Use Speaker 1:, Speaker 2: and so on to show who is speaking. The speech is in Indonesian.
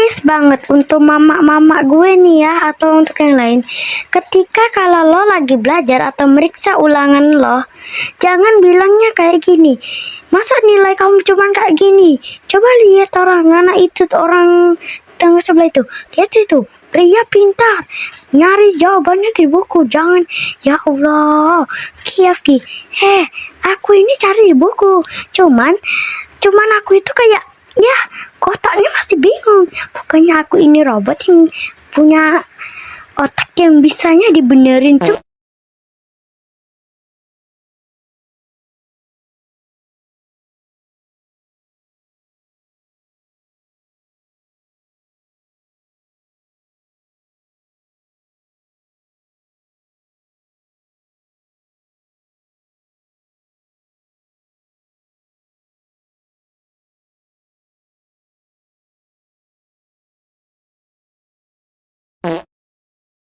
Speaker 1: tips banget untuk mama-mama gue nih ya, atau untuk yang lain. Ketika kalau lo lagi belajar atau meriksa ulangan lo, jangan bilangnya kayak gini, masa nilai kamu cuman kayak gini, coba lihat orang anak itu, orang tengah sebelah itu, lihat itu pria pintar nyari jawabannya di buku. Jangan, ya Allah Ki, aku ini cari di buku, cuman aku itu kayak, ya kotaknya masih bingung. Bukannya aku ini robot yang punya otak yang bisanya dibenerin tuh.